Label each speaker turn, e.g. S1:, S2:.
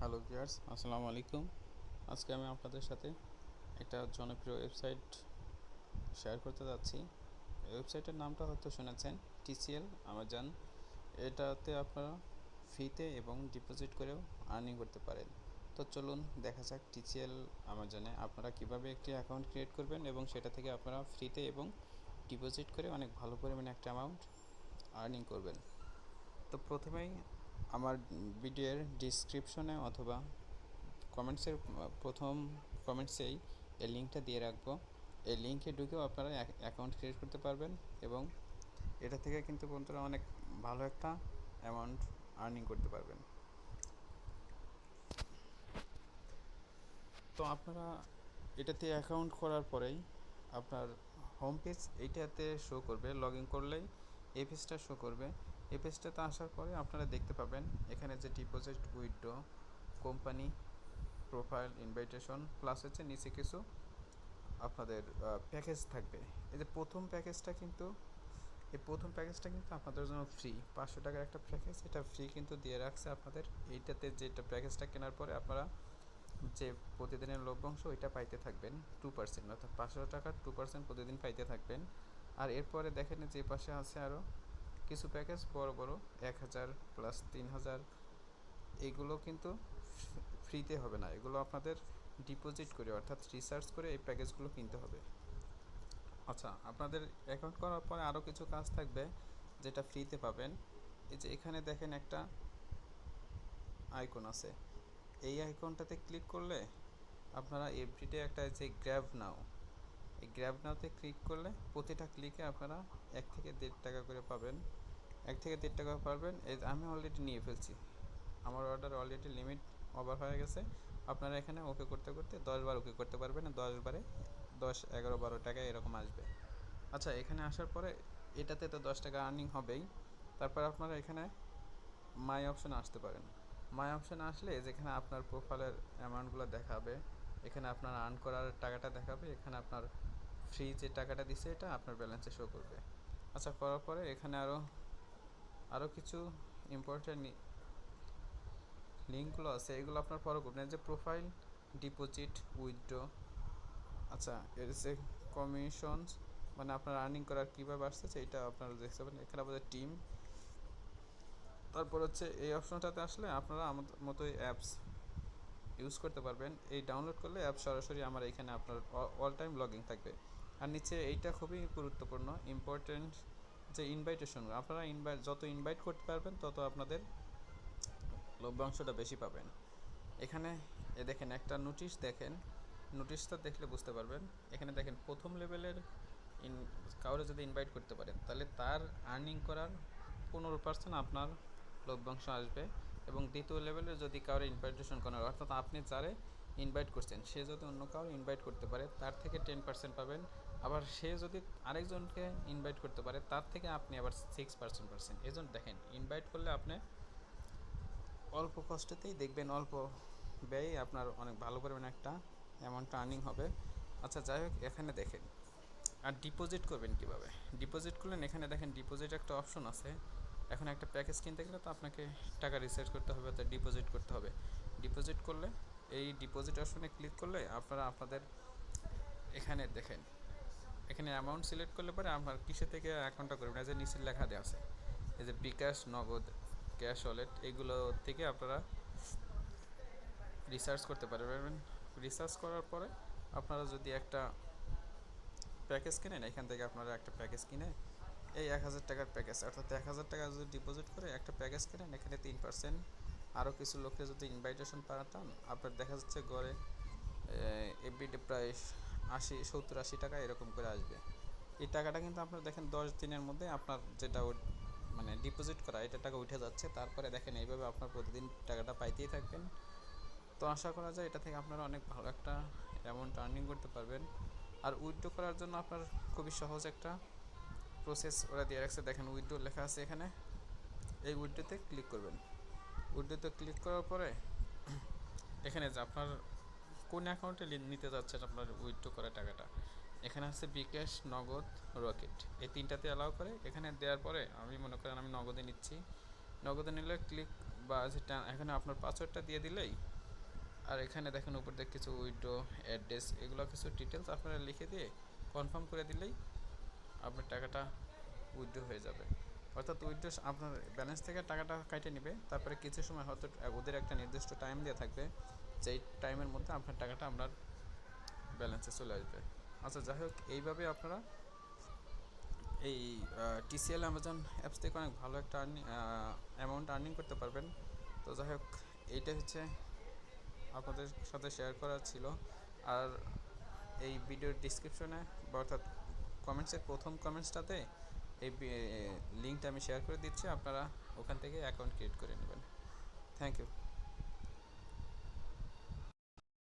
S1: Hello viewers, আসসালামু আলাইকুম। আজকে আমি আপনাদের সাথে একটা জনপ্রিয় ওয়েবসাইট শেয়ার করতে যাচ্ছি। এই ওয়েবসাইটের নামটা হয়তো শুনেছেন, টিসিএল আমাজন। এটাতে আপনারা ফ্রিতে এবং ডিপোজিট করেও আর্নিং করতে পারেন। তো চলুন দেখা যাক টিসিএল আমাজনে আপনারা কিভাবে একটি অ্যাকাউন্ট ক্রিয়েট করবেন এবং সেটা থেকে আপনারা ফ্রিতে এবং ডিপোজিট করে অনেক ভালো পরিমাণে একটা অ্যামাউন্ট আর্নিং করবেন। তো প্রথমেই আমার ভিডিওর ডিসক্রিপশনে অথবা কমেন্টসের প্রথম কমেন্টসেই এই লিঙ্কটা দিয়ে রাখবো। এই লিঙ্কে ঢুকেও আপনারা অ্যাকাউন্ট ক্রিয়েট করতে পারবেন এবং এটা থেকে কিন্তু বন্ধুরা অনেক ভালো একটা অ্যামাউন্ট আর্নিং করতে পারবেন। তো আপনারা এটাতে অ্যাকাউন্ট করার পরেই আপনার হোম পেজ এইটাতে শো করবে। লগ ইন করলেই এই পেজটা শো করবে। এই পেজটাতে আসার পরে আপনারা দেখতে পাবেন এখানে যে deposit, withdraw, company, profile, invitation plus হচ্ছে নিচে কিছু আপনাদের প্যাকেজ থাকবে। এই যে প্রথম প্যাকেজটা কিন্তু আপনাদের জন্য ফ্রি। 500 টাকার একটা প্যাকেজ, এটা ফ্রি কিন্তু দিয়ে রাখছে আপনাদের। এইটাতে যেটা প্যাকেজটা কেনার পরে আপনারা যে প্রতিদিনের লভ্যাংশ ওইটা পাইতে থাকবেন 2%, অর্থাৎ 500 টাকার 2% প্রতিদিন পাইতে থাকবেন। আর এরপরে দেখেন যে পাশে আছে আরও কিছু প্যাকেজ বড় বড় 1000 প্লাস 3000, এগুলো কিন্তু ফ্রিতে হবে না, এগুলো আপনাদের ডিপোজিট করে অর্থাৎ রিসার্চ করে এই প্যাকেজগুলো কিনতে হবে। আচ্ছা, আপনাদের অ্যাকাউন্ট করার পরে আরও কিছু কাজ থাকবে যেটা ফ্রিতে পাবেন। এই যে এখানে দেখেন একটা আইকন আছে, এই আইকনটাতে ক্লিক করলে আপনারা এভরিডে একটা যে গ্র্যাব নাও, এই গ্র্যাব নাওতে ক্লিক করলে প্রতিটা ক্লিকে আপনারা 1 থেকে 1.5 টাকা করে পাবেন। 1 থেকে 1.5 টাকা পাবেন। এই আমি অলরেডি নিয়ে ফেলছি, আমার অর্ডার অলরেডি লিমিট ওভার হয়ে গেছে। আপনারা এখানে ওকে করতে করতে 10 বার ওকে করতে পারবেন, 10 বারে 10, 11, 12 টাকা এরকম আসবে। আচ্ছা, এখানে আসার পরে এটাতে তো 10 টাকা আর্নিং হবেই। তারপর আপনারা এখানে মাই অপশানে আসতে পারেন। মাই অপশানে আসলে যেখানে আপনার প্রোফাইলের অ্যামাউন্টগুলো দেখাবে, এখানে আপনার আর্ন করার টাকাটা দেখাবে, এখানে আপনার ফ্রি যে টাকাটা দিছে এটা আপনার ব্যালেন্সে শো করবে। আচ্ছা, করার পরে এখানে আরও কিছু ইম্পর্টেন্ট লিঙ্কগুলো আছে, এগুলো আপনার ফলো করবেন। যে প্রোফাইল, ডিপোজিট, উইথড্র, আচ্ছা এর যে কমিশনস মানে আপনার আর্নিং করার কীভাবে আসতেছে এটা আপনারা দেখতে পাবেন। এখানে আমাদের টিম, তারপর হচ্ছে এই অপশনটাতে আসলে আপনারা আমাদের মতোই অ্যাপস ইউজ করতে পারবেন। এই ডাউনলোড করলে অ্যাপ সরাসরি আমার এখানে আপনার অল টাইম লগইন থাকবে। আর নিচে এইটা খুবই গুরুত্বপূর্ণ ইম্পর্টেন্ট, যে ইনভাইটেশন, আপনারা যত ইনভাইট করতে পারবেন তত আপনাদের লভ্যাংশটা বেশি পাবেন। এখানে দেখেন একটা নোটিশ, দেখেন নোটিশটা দেখলে বুঝতে পারবেন। এখানে দেখেন প্রথম লেভেলের কাউরে যদি ইনভাইট করতে পারেন তাহলে তার আর্নিং করার 15% আপনার লভ্যাংশ আসবে। এবং দ্বিতীয় লেভেলে যদি কাউরে ইনভাইটেশন করেন, অর্থাৎ আপনি যারে ইনভাইট করছেন সে যদি অন্য কাউরে ইনভাইট করতে পারে তার থেকে 10% পাবেন। আবার সে যদি আরেকজনকে ইনভাইট করতে পারে তার থেকে আপনি আবার 6% পাচ্ছেন। এই জন্য দেখেন ইনভাইট করলে আপনি অল্প কষ্টতেই দেখবেন, অল্প ব্যয়ে আপনার অনেক ভালো পরিমাণে একটা অ্যামাউন্ট আর্নিং হবে। আচ্ছা যাই হোক, এখানে দেখেন আর ডিপোজিট করবেন কিভাবে। ডিপোজিট করলেন, এখানে দেখেন ডিপোজিট একটা অপশন আছে। এখন একটা প্যাকেজ কিনতে গেলে তো আপনাকে টাকা রিচার্জ করতে হবে, অর্থাৎ ডিপোজিট করতে হবে। ডিপোজিট করলে এই ডিপোজিট অপশনে ক্লিক করলে আপনারা আপনাদের এখানে দেখেন, এখানে অ্যামাউন্ট সিলেক্ট করলে পরে আপনার কিসে থেকে অ্যাকাউন্টটা করবেন, এই যে নিচে লেখা দেওয়া আছে, এই যে বিকাশ, নগদ, ক্যাশ ওয়ালেট, এগুলো থেকে আপনারা রিসার্চ করতে পারবেন। রিসার্চ করার পরে আপনারা যদি একটা প্যাকেজ কিনেন, এখান থেকে আপনারা একটা প্যাকেজ কিনে এই 1000 টাকার প্যাকেজ, অর্থাৎ 1000 টাকা যদি ডিপোজিট করে একটা প্যাকেজ কিনেন, এখানে 3%, আরও কিছু লোককে যদি ইনভাইটেশন পাঠান আপনার দেখা যাচ্ছে গড়ে এভরিডে প্রায় 70-80 টাকা এরকম করে আসবে। এই টাকাটা কিন্তু আপনার দেখেন 10 দিনের মধ্যে আপনার যেটা মানে ডিপোজিট করা এটা টাকা উঠে যাচ্ছে। তারপরে দেখেন এইভাবে আপনার প্রতিদিন টাকাটা পাইতেই থাকবেন। তো আশা করা যায় এটা থেকে আপনারা অনেক ভালো একটা অ্যামাউন্ট আর্নিং করতে পারবেন। আর উইথড্র করার জন্য আপনার খুবই সহজ একটা প্রসেস ওরা দিয়ে রাখছে, দেখেন উইথড্র লেখা আছে এখানে। এই উইথড্রোতে ক্লিক করবেন। উইথড্রোতে ক্লিক করার পরে এখানে যে আপনার কোন অ্যাকাউন্টে নিতে যাচ্ছেন আপনার উইথড্র করা টাকাটা, এখানে আছে বিকাশ, নগদ, রকেট, এই তিনটাতে অ্যালাউ করে। এখানে দেওয়ার পরে আমি মনে করেন আমি নগদে নিচ্ছি। নগদে নিলে বা যেটা এখানে আপনার পাসওয়ার্ডটা দিয়ে দিলেই, আর এখানে দেখেন উপর দিয়ে কিছু উইড্রো অ্যাড্রেস এগুলো কিছু ডিটেলস আপনারা লিখে দিয়ে কনফার্ম করে দিলেই আপনার টাকাটা উইথড্র হয়ে যাবে। অর্থাৎ উইথড্র আপনার ব্যালেন্স থেকে টাকাটা কেটে নেবে, তারপরে কিছু সময় হয়তো ওদের একটা নির্দিষ্ট টাইম দেওয়া থাকবে, যেই টাইমের মধ্যে আপনার টাকাটা আপনার ব্যালেন্সে চলে আসবে। আচ্ছা যাই হোক, এইভাবে আপনারা এই টিসিএল অ্যামাজন অ্যাপস থেকে অনেক ভালো একটা অ্যামাউন্ট আর্নিং করতে পারবেন। তো যাই হোক, এইটা হচ্ছে আপনাদের সাথে শেয়ার করার ছিল। আর এই ভিডিওর ডিসক্রিপশনে অর্থাৎ কমেন্টসের প্রথম কমেন্টসটাতে এই লিঙ্কটা আমি শেয়ার করে দিচ্ছি, আপনারা ওখান থেকে অ্যাকাউন্ট ক্রিয়েট করে নেবেন। Thank you.